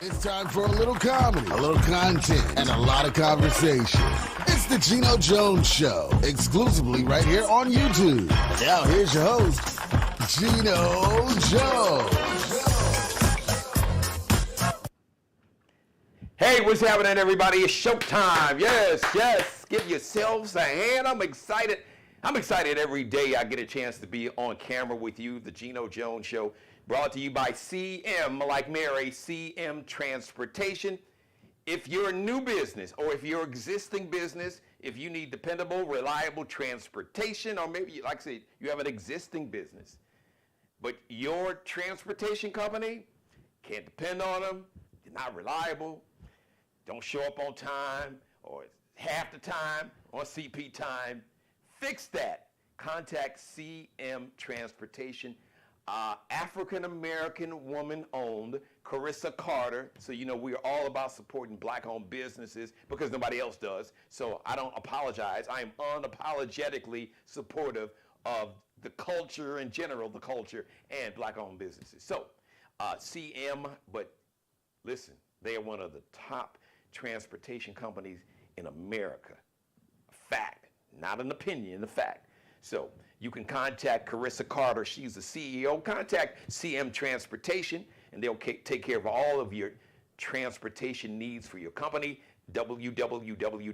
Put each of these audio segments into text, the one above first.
It's time for a little comedy, a little content, and a lot of conversation. It's the Geno Jones Show, exclusively right here on YouTube. And now here's your host, Geno Jones. Hey, what's happening, everybody? It's showtime. Yes. Give yourselves a hand. I'm excited. Every day I get a chance to be on camera with you. The Geno Jones Show, brought to you by CM, like Mary, CM Transportation. If you're a new business or if you're existing business, if you need dependable, reliable transportation, or maybe, like I said, you have an existing business, but your transportation company can't depend on them, they're not reliable, don't show up on time, or half the time on CP time, fix that. Contact CM Transportation. African-American woman-owned, Carissa Carter. So, you know, we're all about supporting black-owned businesses because nobody else does. So I don't apologize. I am unapologetically supportive of the culture in general, the culture, and black-owned businesses. So, CM, but listen, they are one of the top transportation companies in America. A fact, not an opinion, a fact. So you can contact Carissa Carter. She's the CEO. Contact CM Transportation, and they'll take care of all of your transportation needs for your company. www.cm,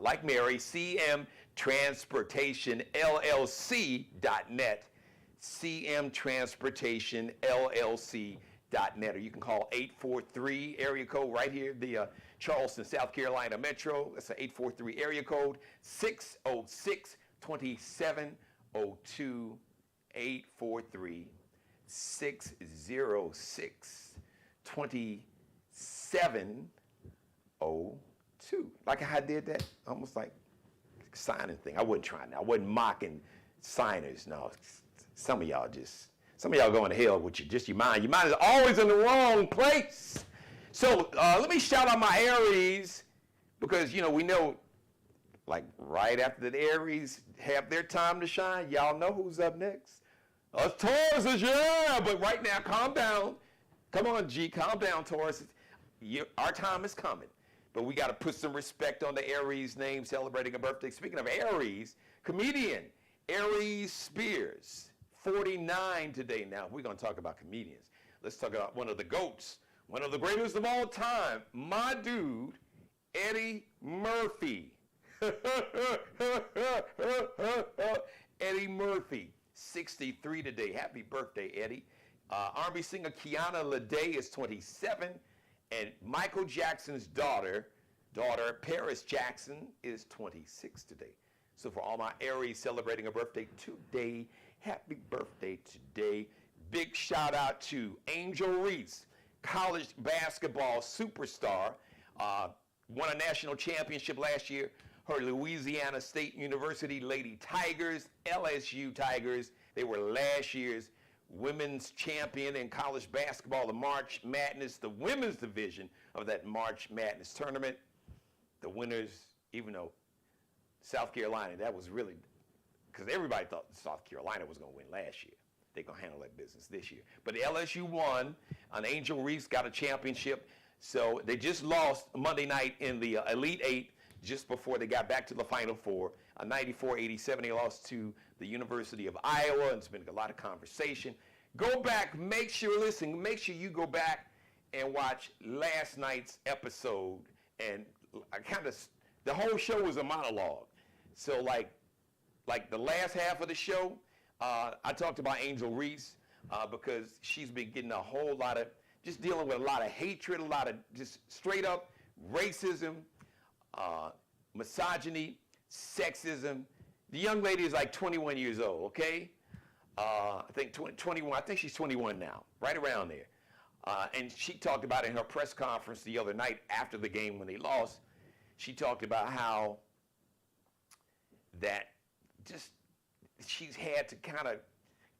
like Mary, CM Transportation LLC.net. CM Transportation LLC.net, or you can call 843 area code right here, the Charleston, South Carolina Metro. That's an 843 area code, 606-2702, 843-606-2702. Like I did that, almost like signing thing. I wasn't trying that. I wasn't mocking signers. No, some of y'all going to hell with your mind. Your mind is always in the wrong place. So let me shout out my Aries, because, you know, we know, like, right after the Aries have their time to shine, y'all know who's up next. Us Tauruses, yeah, but right now, calm down. Come on, G, calm down, Taurus. Our time is coming, but we got to put some respect on the Aries name, celebrating a birthday. Speaking of Aries, comedian Aries Spears, 49 today. Now, we're going to talk about comedians. Let's talk about one of the GOATs, one of the greatest of all time, my dude, Eddie Murphy. Eddie Murphy, 63 today. Happy birthday, Eddie. R&B singer Kiana Lede is 27, and Michael Jackson's daughter Paris Jackson, is 26 today. So for all my Aries celebrating a birthday today, happy birthday today. Big shout out to Angel Reese, college basketball superstar, won a national championship last year. Her Louisiana State University Lady Tigers, LSU Tigers, they were last year's women's champion in college basketball, the March Madness, the women's division of that March Madness tournament. The winners, even though South Carolina, that was really, because everybody thought South Carolina was going to win last year. They're going to handle that business this year. But LSU won, and Angel Reese got a championship. So they just lost Monday night in the Elite Eight, just before they got back to the Final Four. 94-87, they lost to the University of Iowa, and it's been a lot of conversation. Go back, make sure you go back and watch last night's episode. And the whole show was a monologue. So like the last half of the show, I talked about Angel Reese because she's been getting a whole lot of, just dealing with a lot of hatred, a lot of just straight up racism, misogyny, sexism. The young lady is like 21 years old, okay? I think 21, I think she's 21 now, right around there. And she talked about it in her press conference the other night after the game when they lost. She talked about how that just, she's had to kind of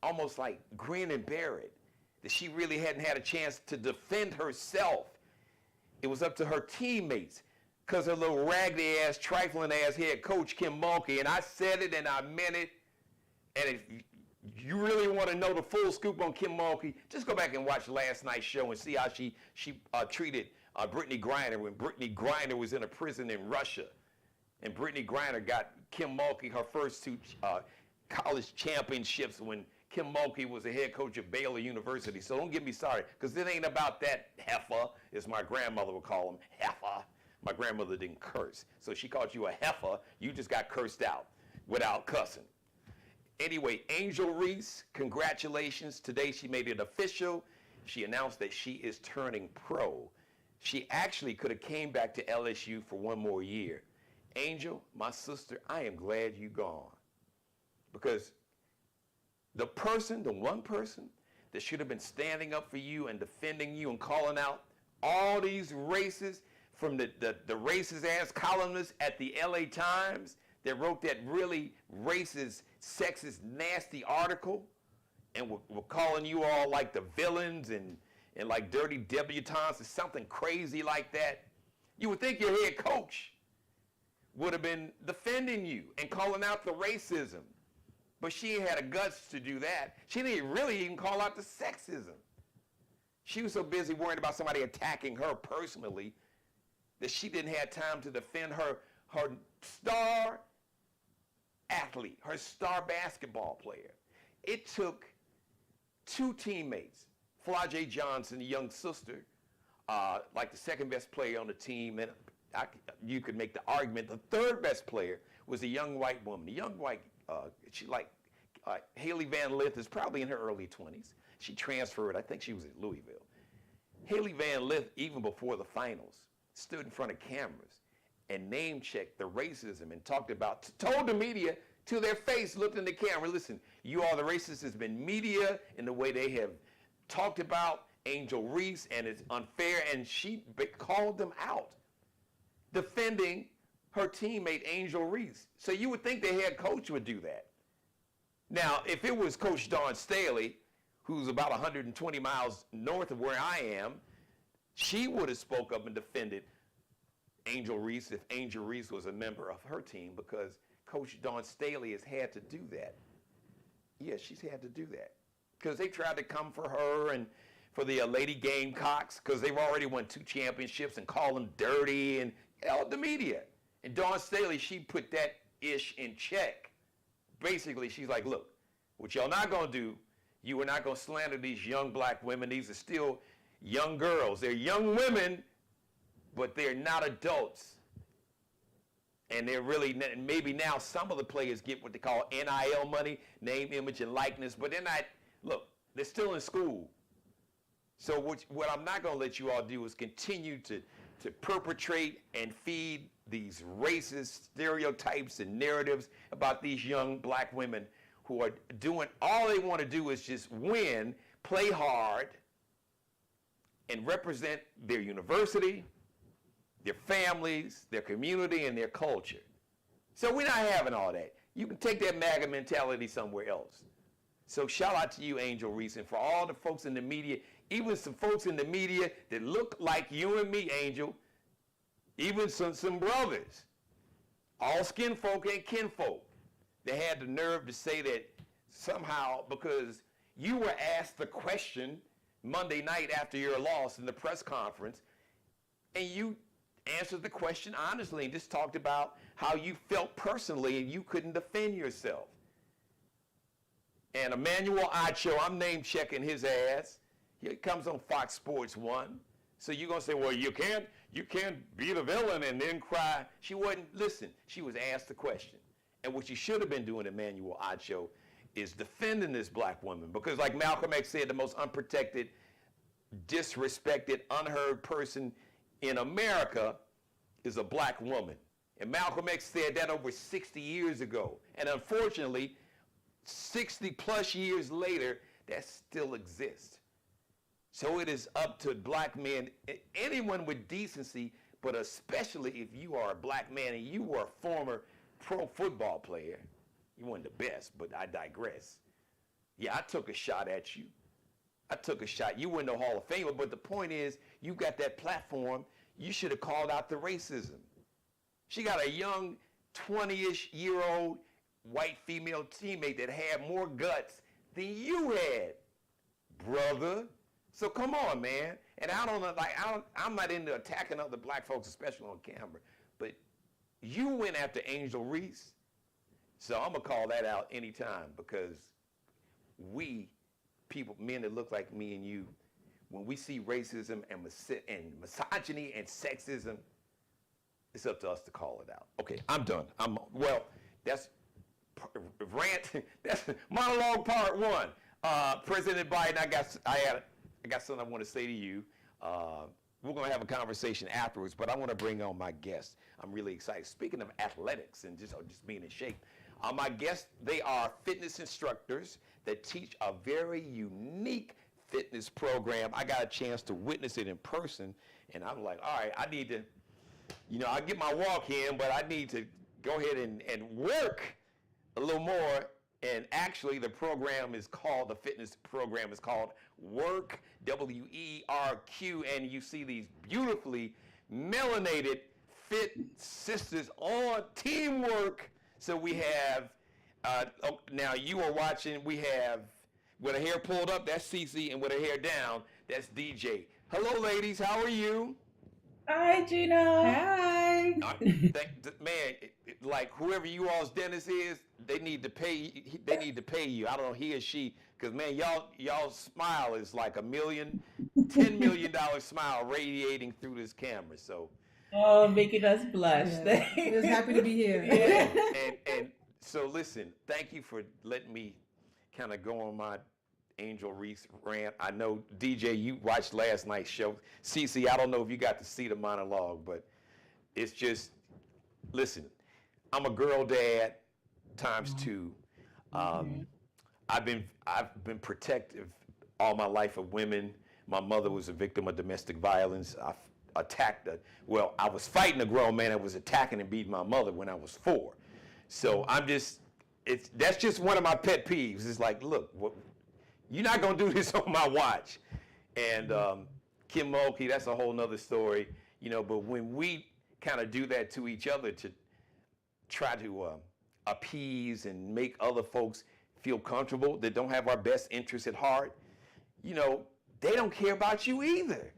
almost like grin and bear it, that she really hadn't had a chance to defend herself. It was up to her teammates, because her little raggedy ass, trifling ass head coach, Kim Mulkey, and I said it and I meant it, and you really want to know the full scoop on Kim Mulkey, just go back and watch last night's show and see how she treated Brittany Griner when Brittany Griner was in a prison in Russia. And Brittany Griner got Kim Mulkey her first 2 college championships when Kim Mulkey was the head coach of Baylor University. So don't get me started, because it ain't about that heifer, as my grandmother would call him, heifer. My grandmother didn't curse. So she called you a heifer, you just got cursed out without cussing. Anyway, Angel Reese, congratulations. Today she made it official. She announced that she is turning pro. She actually could have came back to LSU for 1 more year. Angel, my sister, I am glad you're gone. Because the one person that should have been standing up for you and defending you and calling out all these races from the racist ass columnists at the LA Times that wrote that really racist, sexist, nasty article and were calling you all like the villains and like dirty debutantes or something crazy like that. You would think your head coach would have been defending you and calling out the racism. But she had the guts to do that. She didn't really even call out the sexism. She was so busy worrying about somebody attacking her personally that she didn't have time to defend her star athlete, her star basketball player. It took 2 teammates, Flau'jae Johnson, the young sister, like the second best player on the team, and you could make the argument the third best player was a young white woman. A young white, she like Haley Van Lith is probably in her early 20s. She transferred, I think she was at Louisville. Haley Van Lith, even before the finals, stood in front of cameras and name-checked the racism and told the media to their face, looked in the camera, listen, you all the racists has been media in the way they have talked about Angel Reese, and it's unfair, and she called them out, defending her teammate Angel Reese. So you would think the head coach would do that. Now, if it was Coach Dawn Staley, who's about 120 miles north of where I am, she would have spoke up and defended Angel Reese if Angel Reese was a member of her team, because Coach Dawn Staley has had to do that. Yes, she's had to do that. Because they tried to come for her and for the Lady Gamecocks, because they've already won 2 championships and call them dirty and the media. And Dawn Staley, she put that ish in check. Basically, she's like, look, what y'all not going to do, you are not going to slander these young black women. These are still young girls. They're young women, but they're not adults. And they're really, maybe now some of the players get what they call NIL money, name, image, and likeness, but they're not, look, they're still in school. So what I'm not going to let you all do is continue to perpetrate and feed these racist stereotypes and narratives about these young black women who are doing, all they want to do is just win, play hard, and represent their university, their families, their community, and their culture. So we're not having all that. You can take that MAGA mentality somewhere else. So shout out to you, Angel Reese, and for all the folks in the media, even some folks in the media that look like you and me, Angel, even some brothers, all skin folk ain't kinfolk. They had the nerve to say that somehow because you were asked the question Monday night after your loss in the press conference, and you answered the question honestly and just talked about how you felt personally and you couldn't defend yourself. And Emmanuel Acho, I'm name checking his ass. He comes on Fox Sports 1. So you're going to say, well, you can't be the villain and then cry. She wasn't, listen, she was asked the question. And what you should have been doing, Emmanuel Acho, is defending this black woman. Because like Malcolm X said, the most unprotected, disrespected, unheard person in America is a black woman. And Malcolm X said that over 60 years ago. And unfortunately, 60 plus years later, that still exists. So it is up to black men, anyone with decency, but especially if you are a black man and you were a former pro football player. You weren't the best, but I digress. Yeah, I took a shot at you. I took a shot. You weren't no Hall of Famer, but the point is, you got that platform. You should have called out the racism. She got a young 20-ish year old white female teammate that had more guts than you had, brother. So come on, man. And I don't know, like I'm not into attacking other black folks, especially on camera. But you went after Angel Reese, so I'm gonna call that out anytime because we people, men that look like me and you, when we see racism and misogyny and sexism, it's up to us to call it out. Okay, I'm done. That's rant. That's monologue part one. President Biden, I got something I want to say to you. We're going to have a conversation afterwards, but I want to bring on my guests. I'm really excited. Speaking of athletics and just being in shape, my guests, they are fitness instructors that teach a very unique fitness program. I got a chance to witness it in person, and I'm like, all right, I need to, I get my walk in, but I need to go ahead and work a little more. And actually, the fitness program is called WERQ, WERQ, and you see these beautifully melanated fit sisters on teamwork. So we have, now you are watching, we have, with her hair pulled up, that's Cece, and with her hair down, that's DJ. Hello, ladies, how are you? Hi, Geno. Hi. Man, like whoever you all's dentist is, they need to pay. They need to pay you. I don't know, he or she, because man, y'all smile is like $10 million smile radiating through this camera. So. Oh, making us blush. Yeah. Just happy to be here. And so listen, thank you for letting me kind of go on my Angel Reese rant. I know, DJ, you watched last night's show. Cece, I don't know if you got to see the monologue, but it's just, listen, I'm a girl dad times two. I've been protective all my life of women. My mother was a victim of domestic violence. I was fighting a grown man that was attacking and beating my mother when I was 4. So that's just one of my pet peeves. It's like, look, you're not gonna do this on my watch. And Kim Mulkey, that's a whole nother story, but when we kind of do that to each other to try to appease and make other folks feel comfortable that don't have our best interests at heart, they don't care about you either.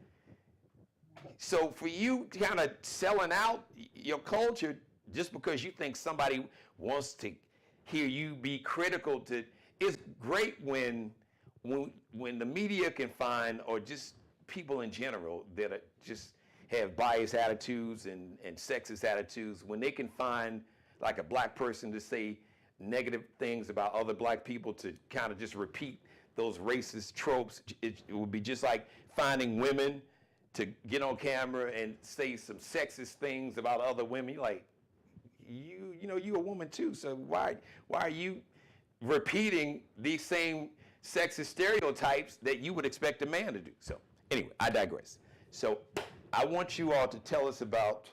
So for you kind of selling out your culture just because you think somebody wants to hear you be critical it's great when the media can find, or just people in general that just have biased attitudes and sexist attitudes, when they can find like a black person to say negative things about other black people, to kind of just repeat those racist tropes. It would be just like finding women to get on camera and say some sexist things about other women. You're like, you're a woman too, so why are you repeating these same sexist stereotypes that you would expect a man to do? So anyway, I digress. So I want you all to tell us about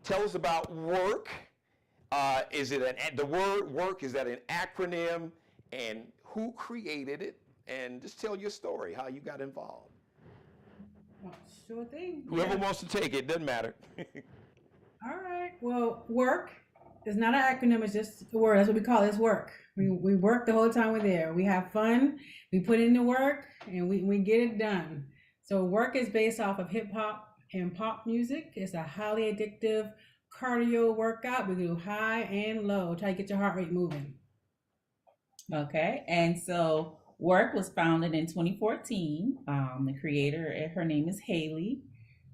WERQ. The word WERQ, is that an acronym, and who created it? And just tell your story, how you got involved. Sure thing. Whoever wants to take it, doesn't matter. All right. Well, WERQ is not an acronym. It's just a word. That's what we call it. It's work. We work the whole time we're there. We have fun. We put in the work, and we get it done. So WERQ is based off of hip hop and pop music. It's a highly addictive cardio workout. We do high and low. Try to get your heart rate moving. Okay, and so WERQ was founded in 2014. The creator, her name is Haley,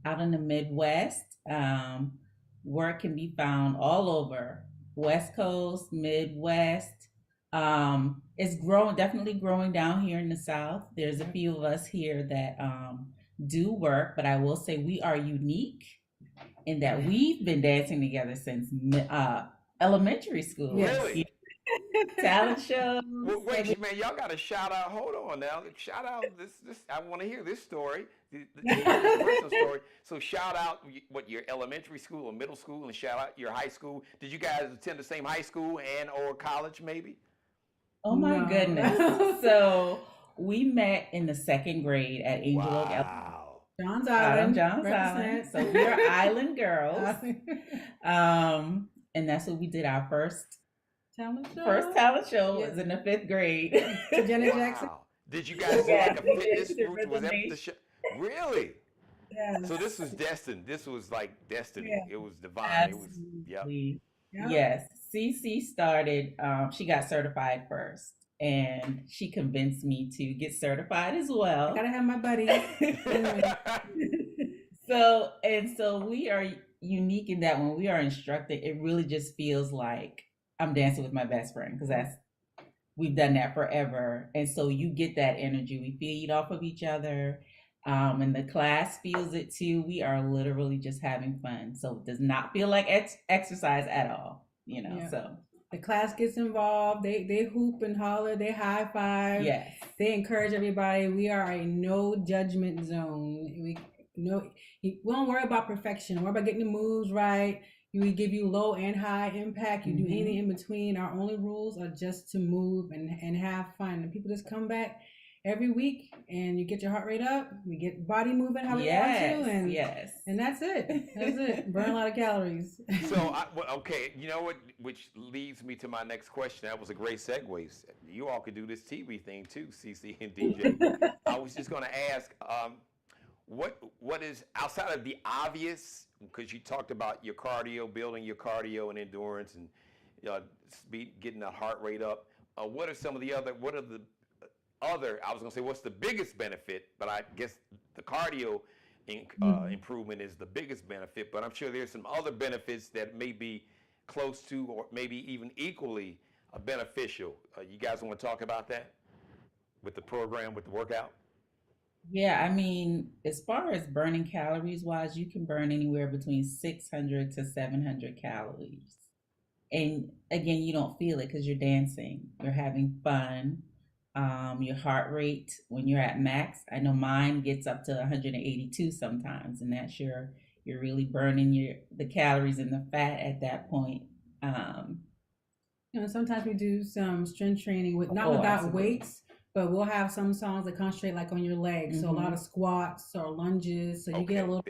out in the Midwest. WERQ can be found all over, West Coast, Midwest. It's definitely growing down here in the South. There's a few of us here that do WERQ, but I will say we are unique in that we've been dancing together since elementary school. Really? Talent shows. Well, wait, man, y'all got to shout out. Hold on now. Shout out this. I want to hear this story, the personal story. So shout out your elementary school or middle school, and shout out your high school. Did you guys attend the same high school and or college maybe? Oh my goodness. So we met in the 2nd grade at Angel Oak Elementary. Johns Island. Johns Island. So we're island girls. And that's what we did our first Talent show. First talent show Yes. was in the 5th grade. To Janet Jackson. Wow. Did you guys do Yes, like a we did. fitness The routine? Was Rhythm that the Nation. show? Really? Yes. So this was destined. This was like destiny. Yeah. It was divine. It was, yep. Absolutely. Yep. Yes. CC started, she got certified first, and she convinced me to get certified as I well. gotta have my buddy. Anyway. So we are unique in that when we are instructing, it really just feels like I'm dancing with my best friend, because we've done that forever. And so you get that energy. We feed off of each other. And the class feels it too. We are literally just having fun. So it does not feel like exercise at all, Yeah. so The class gets involved. They hoop and holler. They high five. yes. They encourage everybody. We are a no judgment zone. We don't worry about perfection. Don't worry about getting the moves right. We give you low and high impact. You do anything in between. Our only rules are just to move and have fun. And people just come back every week, and you get your heart rate up. We get body moving how we want to, and and that's it. That's it. Burn a lot of calories. So, okay, you know what? Which leads me to my next question. That was a great segue. You all could do this TV thing too, CC and DJ. I was just going to ask, what is outside of the obvious? Because you talked about your cardio, building your cardio and endurance, and speed, getting the heart rate up. What are some of the other? What are the other? I was going to say, what's the biggest benefit? But I guess the cardio improvement is the biggest benefit. But I'm sure there's some other benefits that may be close to, or maybe even equally beneficial. You guys want to talk about that with the program, with the workout? Yeah, I mean, as far as burning calories wise, you can burn anywhere between 600 to 700 calories. And again, you don't feel it because you're dancing, you're having fun. Your heart rate when you're at max, I know mine gets up to 182 sometimes, and that's you're really burning the calories and the fat at that point. Sometimes we do some strength training without absolutely. weights, but we'll have some songs that concentrate like on your legs. So a lot of squats or lunges. So you get a little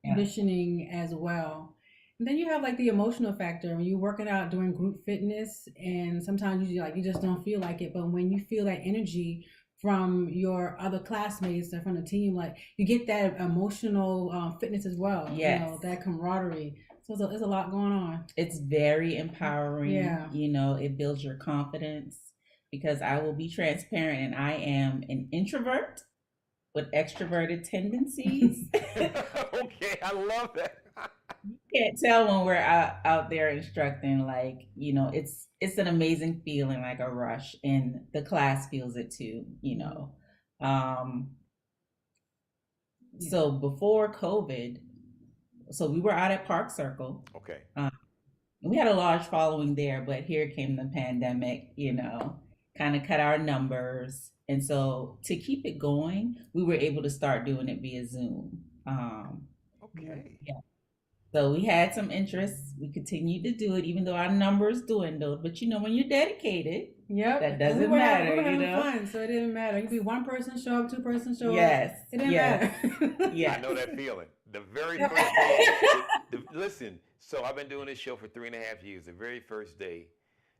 conditioning as well. And then you have like the emotional factor when you're working out doing group fitness, and sometimes you just don't feel like it. But when you feel that energy from your other classmates or from the team, like you get that emotional fitness as well. Yes. That camaraderie. So there's a lot going on. It's very empowering. Yeah. It builds your confidence, because I will be transparent, and I am an introvert with extroverted tendencies. Okay, I love that. You can't tell when we're out there instructing, like, it's an amazing feeling, like a rush, and the class feels it too, So before COVID, so we were out at Park Circle. Okay. We had a large following there, but here came the pandemic, kind of cut our numbers. And so to keep it going, we were able to start doing it via Zoom. Okay. Yeah. So we had some interest. We continued to do it, even though our numbers dwindled. But when you're dedicated, that doesn't matter. We were having fun, so it didn't matter. You could be one person show up, two person show up. Yes. It didn't matter. I know that feeling. The very first day. Listen, so I've been doing this show for 3.5 years. The very first day,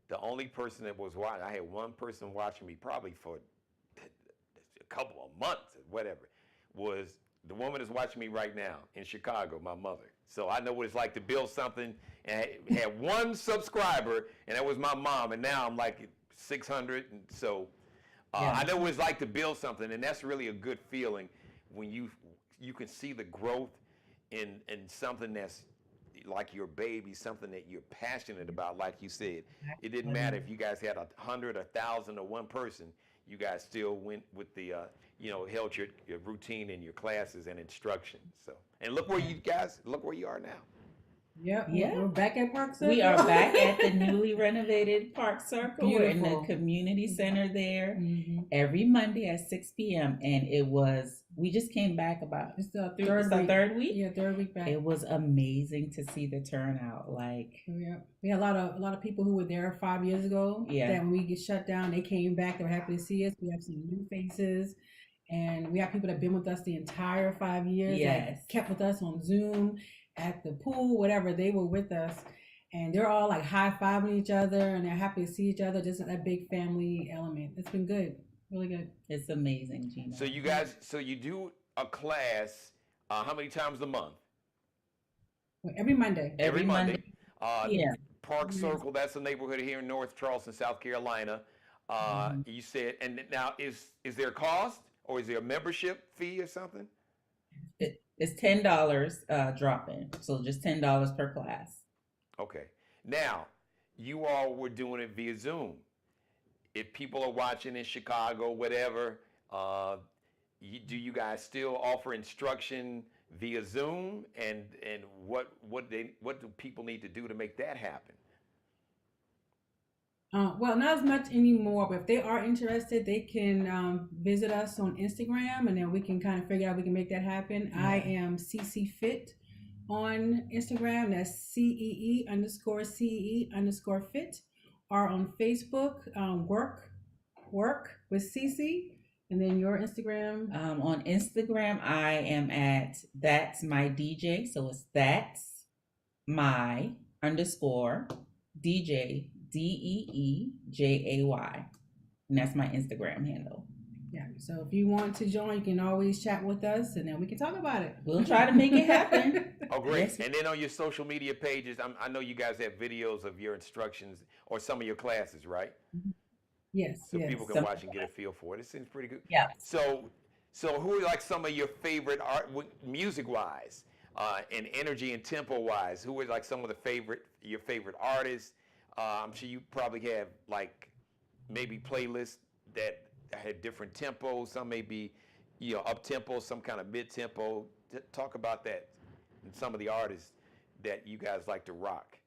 the only person that was watching, I had one person watching me probably for a couple of months or whatever, was the woman that's watching me right now in Chicago, my mother. So I know what it's like to build something and had one subscriber, and that was my mom, and now I'm like 600. And so I know what it's like to build something, and that's really a good feeling when you can see the growth in something that's like your baby, something that you're passionate about. Like you said, it didn't matter if you guys had 100, 1,000, or one person. You guys still went with the, held your routine and your classes and instruction. So, and look where you are now. Yep. Yeah. We're back at Park Circle. We are back at the newly renovated Park Circle. Beautiful. We're in the community center there every Monday at 6 p.m. And we just came back about third week. Yeah, third week back. It was amazing to see the turnout. We had a lot of people who were there 5 years ago. Yeah. That when we get shut down, they came back. They were happy to see us. We have some new faces. And we have people that have been with us the entire 5 years. Yes. That kept with us on Zoom, at the pool, whatever. They were with us. and they're all like high-fiving each other, and they're happy to see each other. Just that big family element. It's been good, really good. It's amazing, Gino. So you guys, so you do a class how many times a month? Every Monday. Every Monday. Yeah. Park Yes. Circle, that's a neighborhood here in North Charleston, South Carolina. You said, and now is there a cost or is there a membership fee or something? It's $10 drop in, so just $10 per class. Okay. Now, you all were doing it via Zoom. If people are watching in Chicago, whatever, do you guys still offer instruction via Zoom? And what do people need to do to make that happen? Well, not as much anymore, but if they are interested, they can visit us on Instagram, and then we can kind of figure out we can make that happen. Yeah. I am CC Fit on Instagram. That's CEE_CEE_fit. Or on Facebook, WERQ with CC. And then your Instagram. On Instagram, I am at That's My DJ. So it's That's My _ DJ DEEJAY. And that's my Instagram handle. Yeah. So if you want to join, you can always chat with us, and then we can talk about it. We'll try to make it happen. Oh, great. Yes. And then on your social media pages, I know you guys have videos of your instructions or some of your classes, right? Yes. So yes. people can watch and get a feel for it. It seems pretty good. Yeah. So who are like some of your favorite art, music-wise, and energy and tempo-wise? Who are like some of your favorite artists? I'm sure you probably have like maybe playlists that had different tempos. Some may be, up tempo, some kind of mid tempo. Talk about that and some of the artists that you guys like to rock.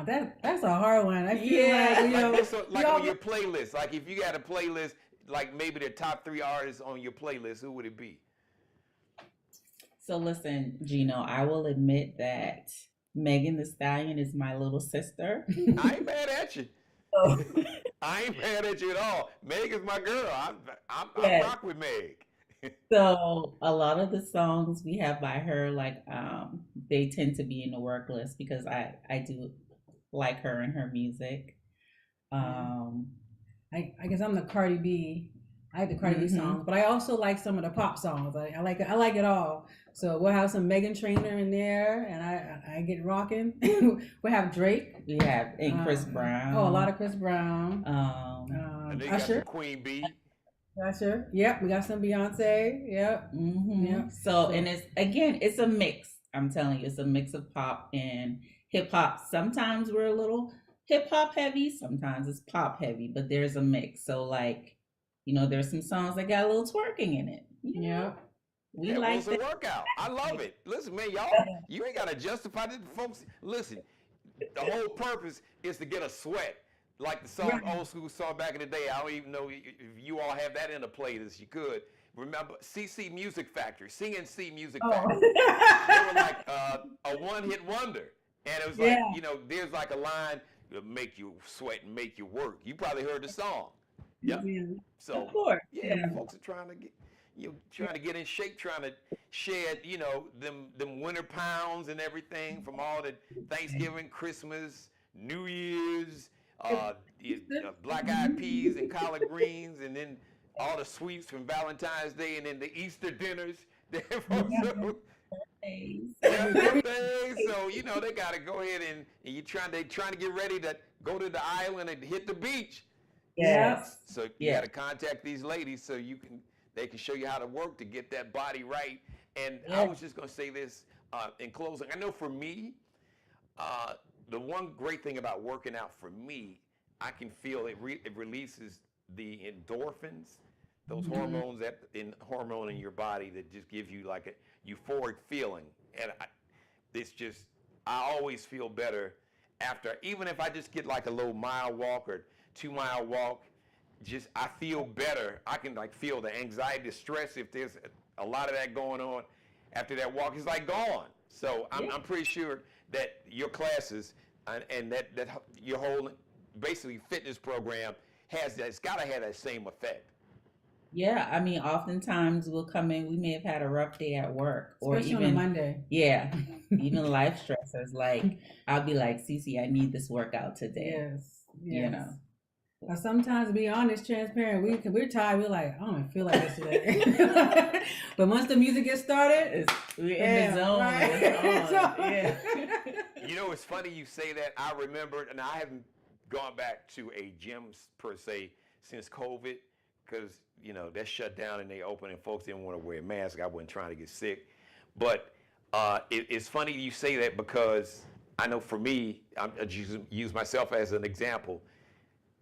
That's a hard one. I feel like on your playlist. Like if you got a playlist, like maybe the top 3 artists on your playlist, who would it be? So listen, Gino, I will admit that Megan Thee Stallion is my little sister. I ain't mad at you. So, I ain't mad at you at all. Meg is my girl. I Yes. rock with Meg. so a lot of the songs we have by her, like they tend to be in the work list because I do like her and her music. I guess I'm the Cardi B. I like the Cardi B songs, but I also like some of the pop songs. I like it all. So we'll have some Megan Trainor in there, and I get rocking. We'll have Drake. We have and Chris Brown. Oh, a lot of Chris Brown. And they got Usher. some Queen Bee. Usher. Yep, we got some Beyonce. Yep. Yep. So and it's a mix. I'm telling you, it's a mix of pop and hip hop. Sometimes we're a little hip hop heavy, sometimes it's pop heavy, but there's a mix. So like, there's some songs that got a little twerking in it. Yep. We It like was a that. workout. I love it. Listen, man, y'all, you ain't got to justify this, folks. Listen, the whole purpose is to get a sweat. Like the song, old school song back in the day. I don't even know if you all have that in a playlist. You could. Remember CC Music Factory, CNC Music Factory. They were like a one-hit wonder. And it was like, there's like a line that make you sweat and make you work. You probably heard the song. Yep. So, Of course. folks are trying to get, trying to get in shape, trying to shed, them winter pounds and everything from all the Thanksgiving, Christmas, New Year's, black eyed peas and collard greens, and then all the sweets from Valentine's Day, and then the Easter dinners. Birthdays. So they got to go ahead and they trying to get ready to go to the island and hit the beach. Yes. So you got to contact these ladies so they can show you how to work to get that body right. And I was just going to say this in closing. I know for me, the one great thing about working out for me, I can feel it releases the endorphins, those hormones hormone in your body that just give you like a euphoric feeling. And I always feel better after, even if I just get like a little mile walk or 2-mile walk, I feel better. I can like feel the anxiety, the stress, if there's a lot of that going on after that walk, it's like gone. So I'm pretty sure that your classes and that your whole basically fitness program it's got to have that same effect. Yeah, I mean, oftentimes we'll come in, we may have had a rough day at work or Especially on a even, Monday. yeah, even life stressors. Like, I'll be like, Cece, I need this workout today, Yes, you yes. know. Or sometimes, to be honest, transparent, we're tired. We're like, I don't even feel like this today. But once the music gets started, We're in the zone, right? it's on, So- yeah. You know, it's funny you say that. I remember, and I haven't gone back to a gym per se since COVID, because that shut down and they opened and folks didn't want to wear masks. I wasn't trying to get sick, but it's funny you say that because I know for me, I use myself as an example.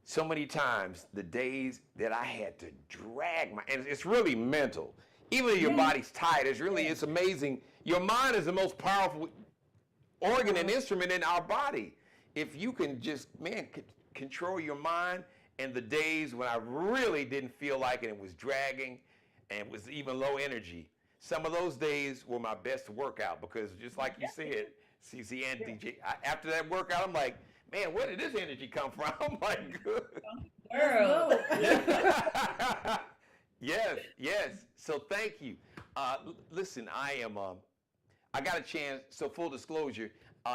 So many times, the days that I had to drag and it's really mental. Even though your Yeah. body's tired, it's amazing. Your mind is the most powerful organ and instrument in our body. If you can just, control your mind, and the days when I really didn't feel like it and was dragging and it was even low energy, some of those days were my best workout because just like you said, CC and DJ, after that workout, I'm like, man, where did this energy come from? I'm like, good. Girl. Yes, yes. So thank you. Listen, I got a chance. So full disclosure,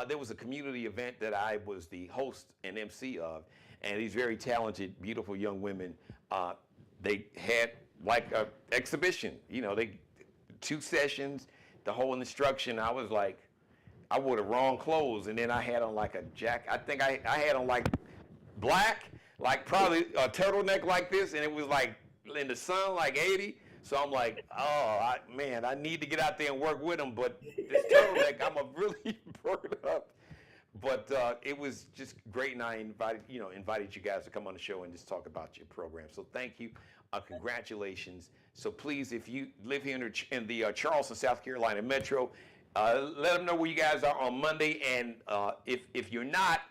there was a community event that I was the host and MC of, and these very talented, beautiful young women, they had like a exhibition. They 2 sessions, the whole instruction. I was like, I wore the wrong clothes, and then I had on like a jacket. I think I had on like black, like probably a turtleneck like this, and it was like in the sun, like 80. So I'm like, oh, man, I need to get out there and work with them, but this turtleneck, I'm a really burned up. But it was just great, and I invited you guys to come on the show and just talk about your program. So thank you, congratulations. So please, if you live here in the Charleston, South Carolina metro, let them know where you guys are on Monday, and if you're not,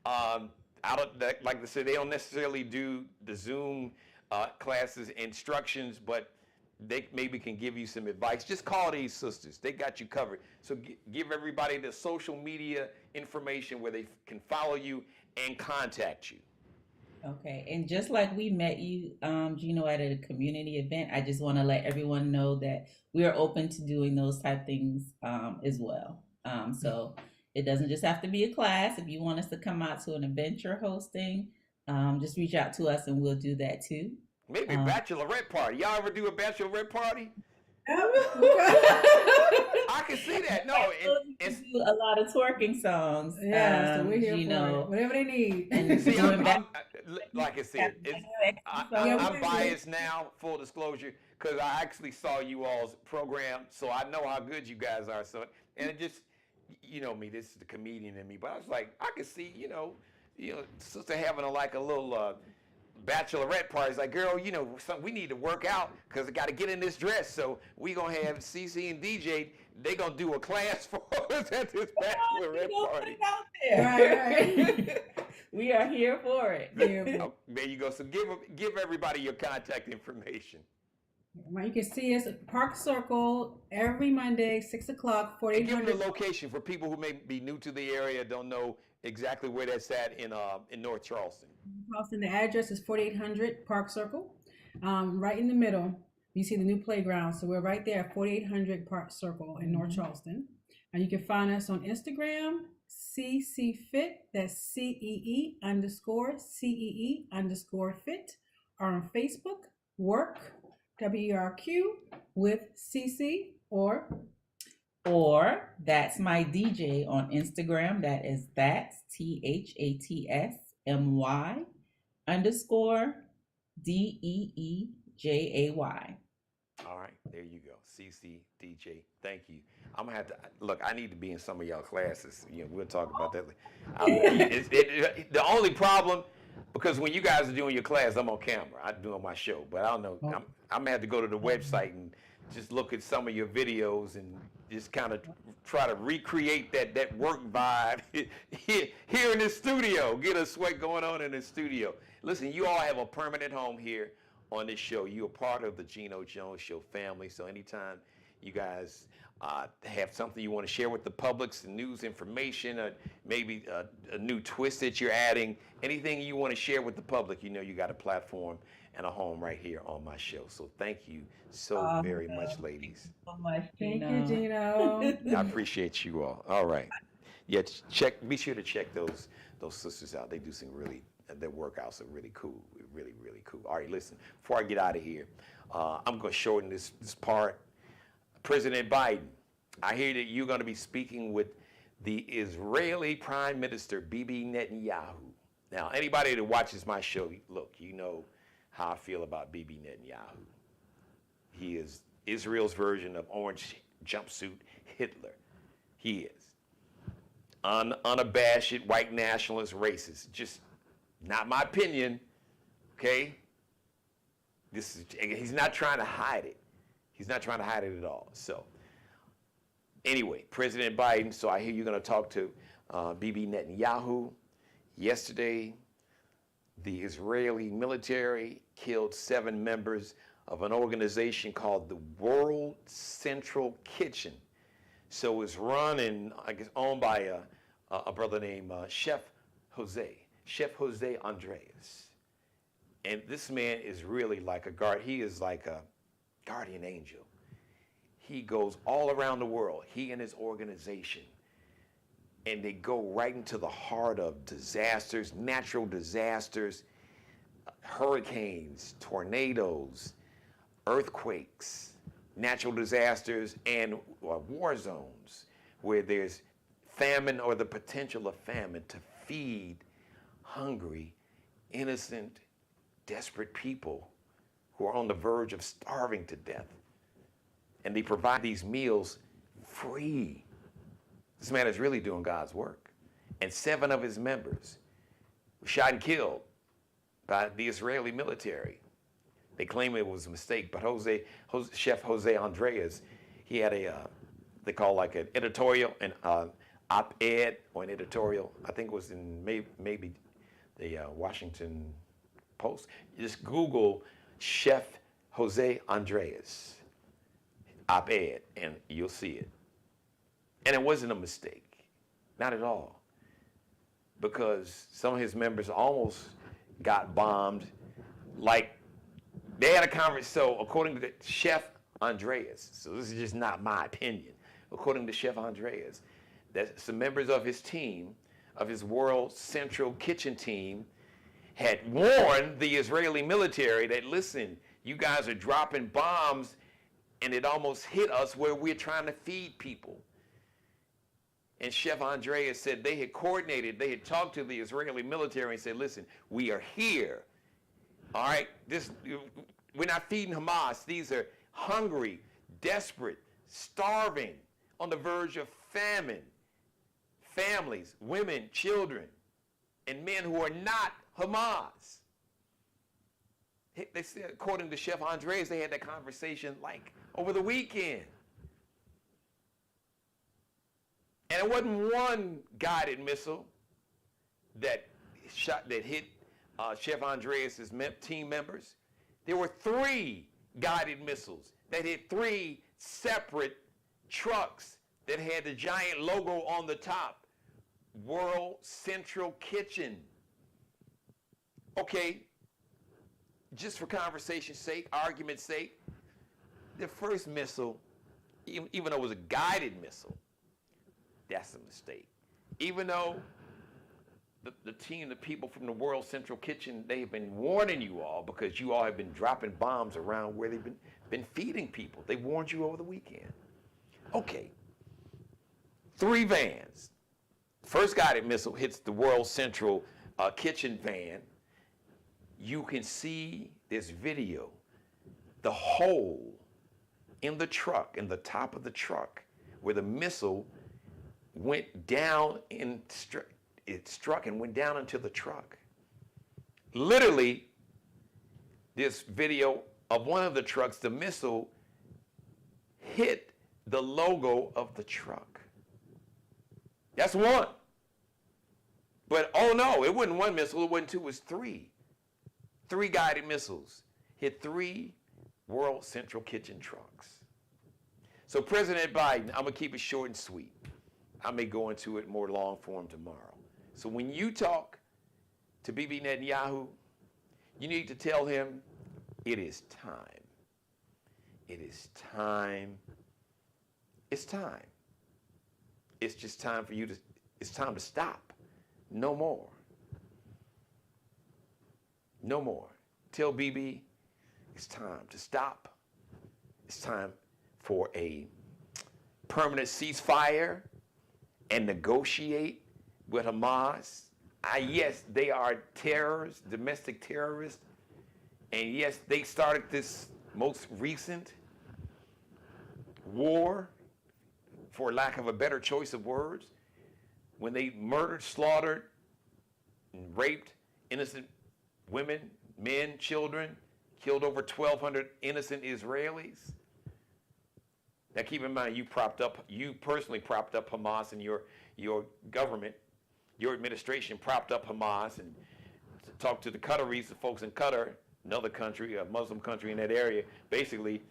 out of that, like I said, they don't necessarily do the Zoom classes instructions, but they maybe can give you some advice. Just call these sisters; they got you covered. So give everybody the social media information where they can follow you and contact you. Okay, and just like we met you, Gino, at a community event, I just want to let everyone know that we are open to doing those type things as well. So it doesn't just have to be a class. If you want us to come out to an event you're hosting, just reach out to us and we'll do that too. Maybe a Um, bachelorette party. Y'all ever do a bachelorette party? I can see that. No, we do a lot of twerking songs. Yeah, so we're here you for know, it. Whatever they need. and see, doing back. like I said, Yeah, I'm biased now, full disclosure, because I actually saw you all's program, so I know how good you guys are. So, and it just, me, this is the comedian in me, but I was like, I could see, sister having a little bachelorette party. It's like, girl, we need to work out because I got to get in this dress. So we gonna have CC and DJ. They gonna do a class for us at this bachelorette party. Out there. Right. We are here for it. Yeah. Oh, there you go. So give everybody your contact information. Right, you can see us at Park Circle every Monday, 6 o'clock, And give them the 4800. location for people who may be new to the area, don't know exactly where that's at in North Charleston. Charleston. The address is 4800 Park Circle. Right in the middle, you see the new playground. So we're right there at 4800 Park Circle in North Charleston. And you can find us on Instagram, CCFit, that's CEE_CEE_fit, or on Facebook, WERQ, WERQ with CC, or that's my DJ on Instagram. That's THATSMY_DEEJAY. All right, there you go. CC DJ, thank you. I'm gonna have to look. I need to be in some of y'all classes. We'll talk about that. The only problem, because when you guys are doing your class, I'm on camera. I'm doing my show, but I don't know. I'm gonna have to go to the website and just look at some of your videos and just kind of try to recreate that work vibe here in the studio. Get a sweat going on in the studio. Listen, you all have a permanent home here on this show. You're a part of the Geno Jones Show family. So anytime you guys have something you want to share with the public, some news information, maybe a new twist that you're adding, anything you want to share with the public, you know you got a platform and a home right here on my show. So thank you so very much, ladies. So much, Thank Geno. you, Geno. I appreciate you all. All right. Yeah, be sure to check those sisters out. They do some really, their workouts are really cool. Really, really cool. All right, listen, before I get out of here, I'm going to shorten this part. President Biden, I hear that you're going to be speaking with the Israeli Prime Minister, Bibi Netanyahu. Now, anybody that watches my show, look, you know how I feel about Bibi Netanyahu. He is Israel's version of orange jumpsuit Hitler. He is. Unabashed white nationalist racist. Just not my opinion, okay? He's not trying to hide it. He's not trying to hide it at all. So, anyway, President Biden, so I hear you're going to talk to Bibi Netanyahu. Yesterday, the Israeli military killed 7 members of an organization called the World Central Kitchen. So it's run and I guess owned by a brother named Chef Jose Andreas. And this man is really like he is like a guardian angel. He goes all around the world, he and his organization, and they go right into the heart of disasters, natural disasters, hurricanes, tornadoes, earthquakes, natural disasters, and war zones where there's famine or the potential of famine to feed hungry, innocent, desperate people who are on the verge of starving to death. And they provide these meals free. This man is really doing God's work. And 7 of his members were shot and killed by the Israeli military. They claim it was a mistake, but Chef Jose Andreas, he had they call like an editorial, an op-ed or an editorial. I think it was in maybe the Washington Post. You just Google Chef Jose Andreas op-ed and you'll see it. And it wasn't a mistake, not at all, because some of his members almost got bombed. Like they had a conversation. So according to Chef Andreas, so this is just not my opinion. According to Chef Andreas, that some members of his team, of his World Central Kitchen team, had warned the Israeli military that, listen, you guys are dropping bombs and it almost hit us where we're trying to feed people. And Chef Andreas said they had coordinated, they had talked to the Israeli military and said, listen, we are here. All right, we're not feeding Hamas. These are hungry, desperate, starving, on the verge of famine. Families, women, children, and men who are not Hamas. They said, according to Chef Andreas, they had that conversation like over the weekend. And it wasn't one guided missile that hit Chef Andreas' team members. There were 3 guided missiles that hit 3 separate trucks that had the giant logo on the top, World Central Kitchen. Okay, just for conversation's sake, argument's sake, the first missile, even though it was a guided missile, that's a mistake. Even though the team, the people from the World Central Kitchen, they've been warning you all because you all have been dropping bombs around where they've been feeding people. They warned you over the weekend. Okay, 3 vans. First guided missile hits the World Central Kitchen van. You can see this video, the hole in the truck, in the top of the truck, where the missile went down and it struck and went down into the truck. Literally, this video of one of the trucks, the missile hit the logo of the truck. That's one. But oh no, it wasn't one missile, it wasn't 2, it was 3. 3 guided missiles hit 3 World Central Kitchen trucks. So President Biden, I'm gonna keep it short and sweet. I may go into it more long form tomorrow. So when you talk to Bibi Netanyahu, you need to tell him it is time. It is time. It's time. It's just time for you to, it's time to stop. No more. No more. Tell Bibi it's time to stop. It's time for a permanent ceasefire and negotiate with Hamas. Yes, they are terrorists, domestic terrorists. And yes, they started this most recent war, for lack of a better choice of words, when they murdered, slaughtered, and raped innocent women, men, children, killed over 1,200 innocent Israelis. Now keep in mind, you personally propped up Hamas, and your government, your administration propped up Hamas, and talked to the Qataris, the folks in Qatar, another country, a Muslim country in that area, basically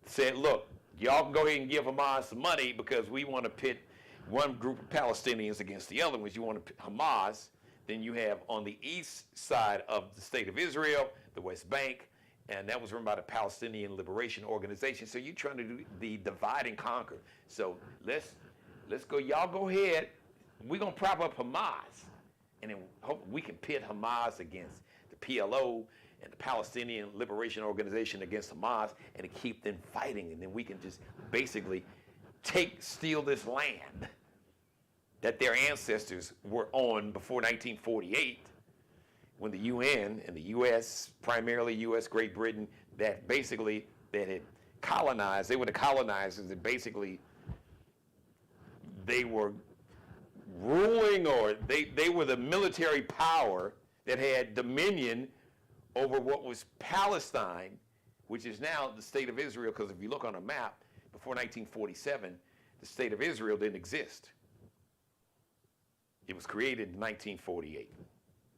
said, look, y'all can go ahead and give Hamas some money because we want to pit one group of Palestinians against the other ones. You want to pit Hamas, then you have on the east side of the state of Israel, the West Bank, and that was run by the Palestinian Liberation Organization. So you're trying to do the divide and conquer. So let's go, y'all go ahead. We're going to prop up Hamas, and then hope we can pit Hamas against the PLO and the Palestinian Liberation Organization against Hamas, and to keep them fighting, and then we can just basically steal this land that their ancestors were on before 1948, when the UN and the US, primarily US, Great Britain, that had colonized, they were the colonizers, and basically they were ruling, or they were the military power that had dominion over what was Palestine, which is now the state of Israel, because if you look on a map, before 1947, the state of Israel didn't exist. It was created in 1948,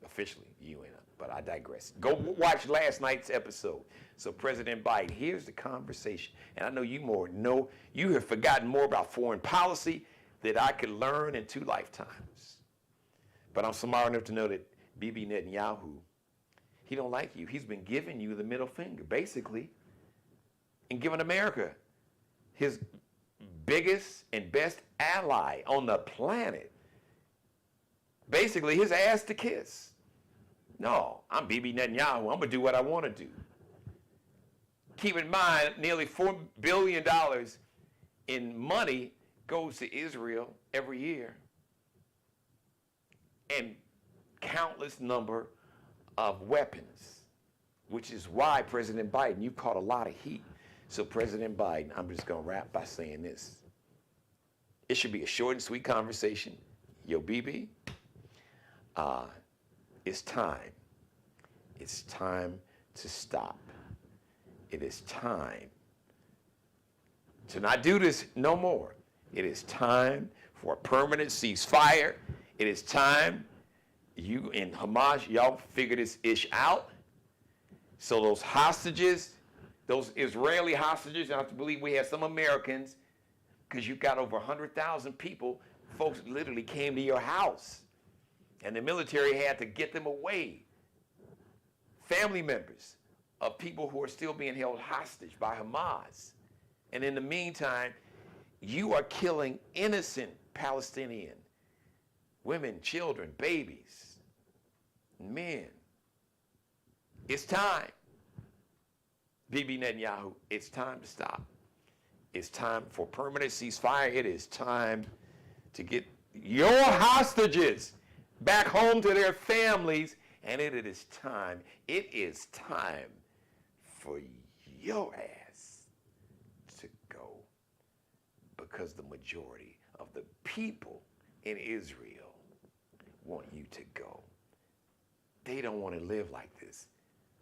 officially, UN, but I digress. Go watch last night's episode. So President Biden, here's the conversation, and I know you have forgotten more about foreign policy that I could learn in 2 lifetimes. But I'm smart enough to know that Bibi Netanyahu, he don't like you. He's been giving you the middle finger, basically, and giving America, his biggest and best ally on the planet, basically his ass to kiss. No, I'm Bibi Netanyahu. I'm going to do what I want to do. Keep in mind, nearly $4 billion in money goes to Israel every year, and countless number of weapons, which is why President Biden, you caught a lot of heat. So President Biden, I'm just going to wrap by saying this. It should be a short and sweet conversation. Yo, Bibi, it's time. It's time to stop. It is time to not do this no more. It is time for a permanent ceasefire. It is time you and Hamas, y'all figure this ish out. So those hostages, those Israeli hostages, I have to believe we have some Americans, because you got over 100,000 people, folks literally came to your house, and the military had to get them away. Family members of people who are still being held hostage by Hamas. And in the meantime, you are killing innocent Palestinian women, children, babies, men. It's time. Bibi Netanyahu, it's time to stop. It's time for permanent ceasefire. It is time to get your hostages back home to their families. And it is time for your ass to go. Because the majority of the people in Israel want you to go. They don't want to live like this.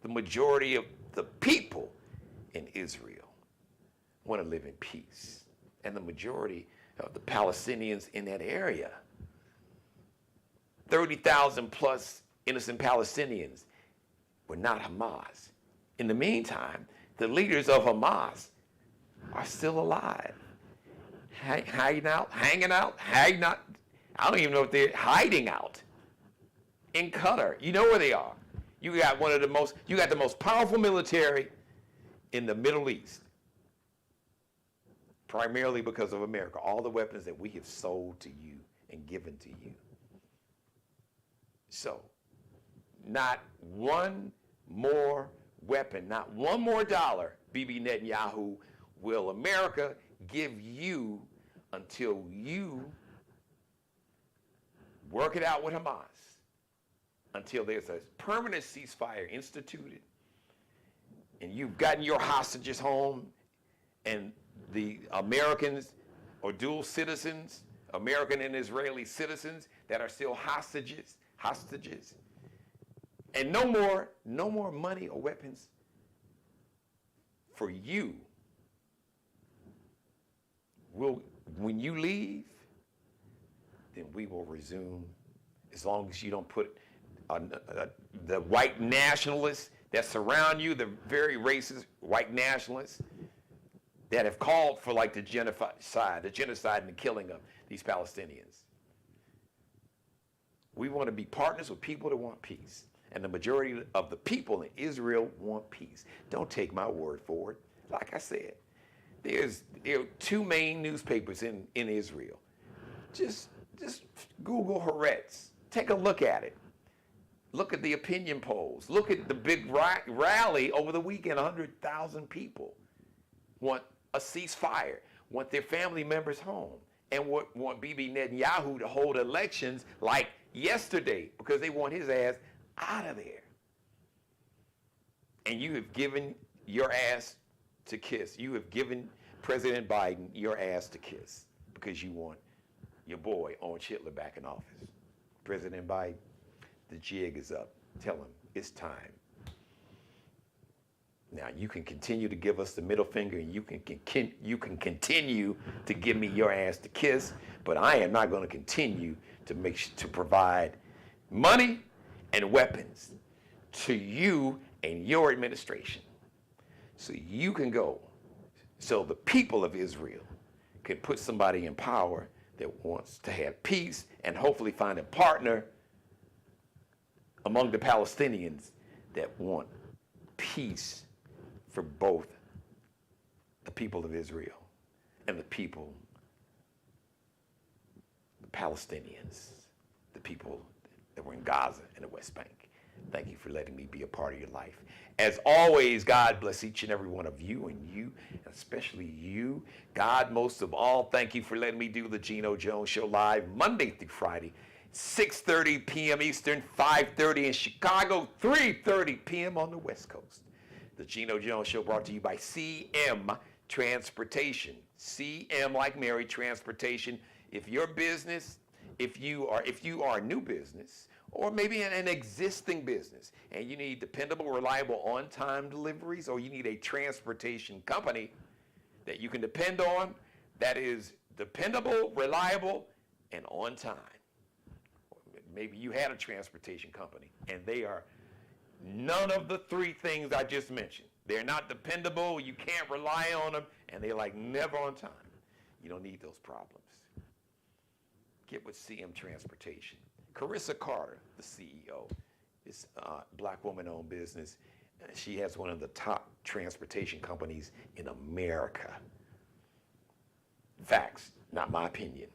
The majority of the people in Israel want to live in peace. And the majority of the Palestinians in that area, 30,000 plus innocent Palestinians, were not Hamas. In the meantime, the leaders of Hamas are still alive. hanging out. I don't even know if they're hiding out in Qatar. You know where they are. You got the most powerful military in the Middle East, primarily because of America. All the weapons that we have sold to you and given to you. So, not one more weapon, not one more dollar, Bibi Netanyahu, will America give you until you work it out with Hamas, until there's a permanent ceasefire instituted, and you've gotten your hostages home, and the Americans or dual citizens, American and Israeli citizens that are still hostages, and no more money or weapons for you. When you leave, then we will resume, as long as you don't put the white nationalists that surround you, the very racist white nationalists that have called for like the genocide and the killing of these Palestinians. We want to be partners with people that want peace. And the majority of the people in Israel want peace. Don't take my word for it. Like I said, there are two main newspapers in Israel. Just Google Haaretz. Take a look at it. Look at the opinion polls. Look at the big rally over the weekend. 100,000 people want a ceasefire, want their family members home, and want Bibi Netanyahu to hold elections like yesterday because they want his ass out of there. And you have given your ass to kiss. You have given President Biden your ass to kiss because you want your boy Orange Hitler back in office. President Biden, the jig is up. Tell him it's time. Now you can continue to give us the middle finger, and you can continue to give me your ass to kiss, but I am not going to continue to provide money and weapons to you and your administration, so you can go, so the people of Israel can put somebody in power that wants to have peace and hopefully find a partner among the Palestinians that want peace for both the people of Israel and the Palestinians, the people that were in Gaza and the West Bank. Thank you for letting me be a part of your life. As always, God bless each and every one of you, and especially you. God, most of all, thank you for letting me do the Geno Jones Show live Monday through Friday, 6:30 p.m. Eastern, 5:30 in Chicago, 3:30 p.m. on the West Coast. The Geno Jones Show brought to you by CM Transportation. CM like Mary Transportation. If your business, if you are a new business, or maybe an existing business, and you need dependable, reliable, on-time deliveries, or you need a transportation company that you can depend on, that is dependable, reliable, and on time. Maybe you had a transportation company, and they are none of the three things I just mentioned. They're not dependable, you can't rely on them, and they're like never on time. You don't need those problems. Get with CM Transportation. Carissa Carter, the CEO, is a black woman-owned business. She has one of the top transportation companies in America. Facts, not my opinion.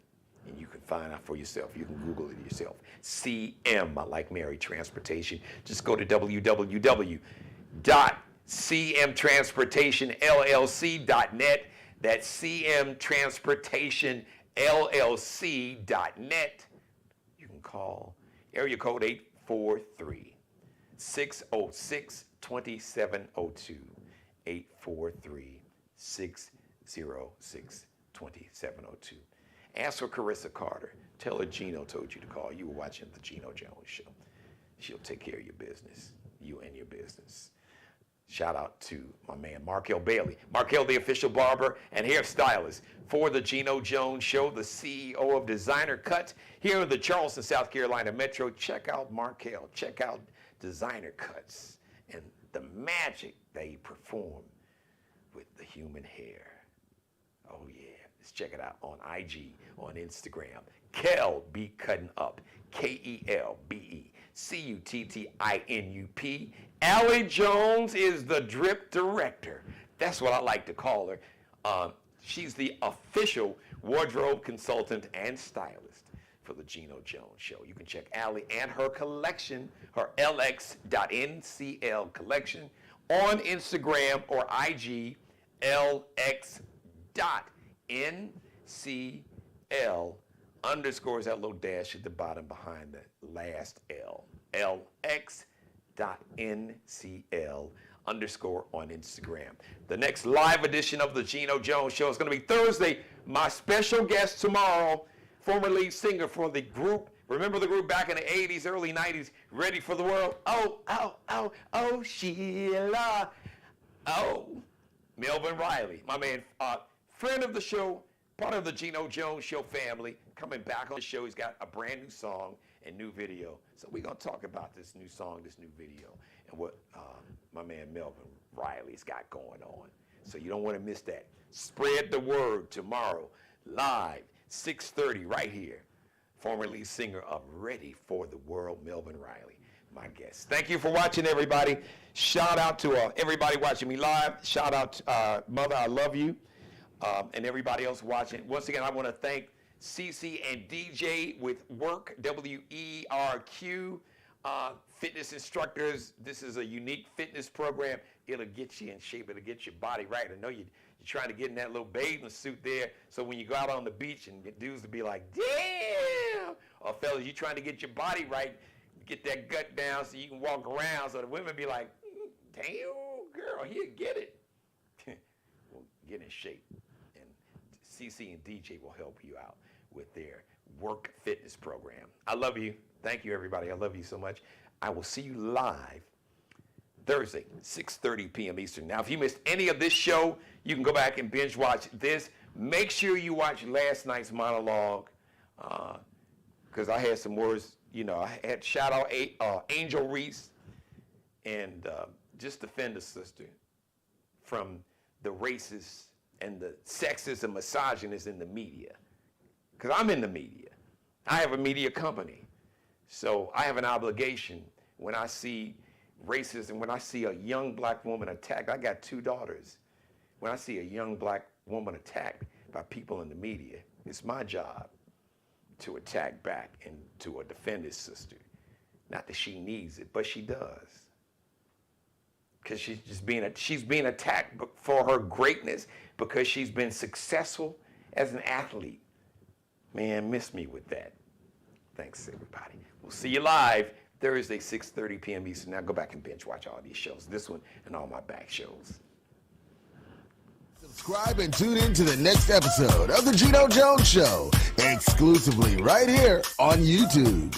And you can find out for yourself. You can Google it yourself. CM, like Mary Transportation. Just go to www.cmtransportationllc.net. That's cmtransportationllc.net. Call area code 843-606-2702. 843-606-2702. Ask for Carissa Carter. Tell her Geno told you to call. You were watching the Geno Jones Show. She'll take care of your business, you and your business. Shout out to my man, Markel Bailey. Markel, the official barber and hairstylist for the Geno Jones Show, the CEO of Designer Cuts here in the Charleston, South Carolina Metro. Check out Markel. Check out Designer Cuts and the magic they perform with the human hair. Oh, yeah. Let's check it out on IG, on Instagram. Kel Be Cutting Up. KELBECUTTINUP. Allie Jones is the drip director. That's what I like to call her. She's the official wardrobe consultant and stylist for the Geno Jones Show. You can check Allie and her collection, her lx.ncl collection, on Instagram or IG, lx.ncl underscores that little dash at the bottom behind the last L. lx.ncl underscore on Instagram. The next live edition of the Geno Jones Show is going to be Thursday. My special guest tomorrow, former lead singer for the group. Remember the group back in the 80s, early 90s, Ready for the World? Oh, Sheila. Oh, Melvin Riley, my man, friend of the show, part of the Geno Jones Show family, coming back on the show. He's got a brand new song and new video. So we're going to talk about this new song, this new video, and what my man Melvin Riley's got going on. So you don't want to miss that. Spread the word tomorrow, live, 6:30, right here. Former lead singer of Ready for the World, Melvin Riley, my guest. Thank you for watching, everybody. Shout out to everybody watching me live. Shout out to Mother, I love you. And everybody else watching. Once again, I want to thank CC and DJ with WERQ, WERQ, fitness instructors. This is a unique fitness program. It'll get you in shape. It'll get your body right. I know you're trying to get in that little bathing suit there, so when you go out on the beach and dudes will be like, damn, or fellas, you're trying to get your body right, get that gut down so you can walk around, so the women be like, damn, girl, here, get it. Well, get in shape. CC and DJ will help you out with their WERQ fitness program. I love you. Thank you, everybody. I love you so much. I will see you live Thursday, 6:30 p.m. Eastern. Now, if you missed any of this show, you can go back and binge watch this. Make sure you watch last night's monologue, because I had some words. You know, I had shout out Angel Reese, and just defend a sister from the racist and the sexist and misogynist in the media. Because I'm in the media. I have a media company. So I have an obligation when I see racism, when I see a young black woman attacked. I got 2 daughters. When I see a young black woman attacked by people in the media, it's my job to attack back and to defend his sister. Not that she needs it, but she does. Because she's being attacked for her greatness, because she's been successful as an athlete. Man, miss me with that. Thanks, everybody. We'll see you live Thursday, 6:30 p.m. Eastern. Now go back and binge watch all these shows, this one and all my back shows. Subscribe and tune in to the next episode of The Geno Jones Show, exclusively right here on YouTube.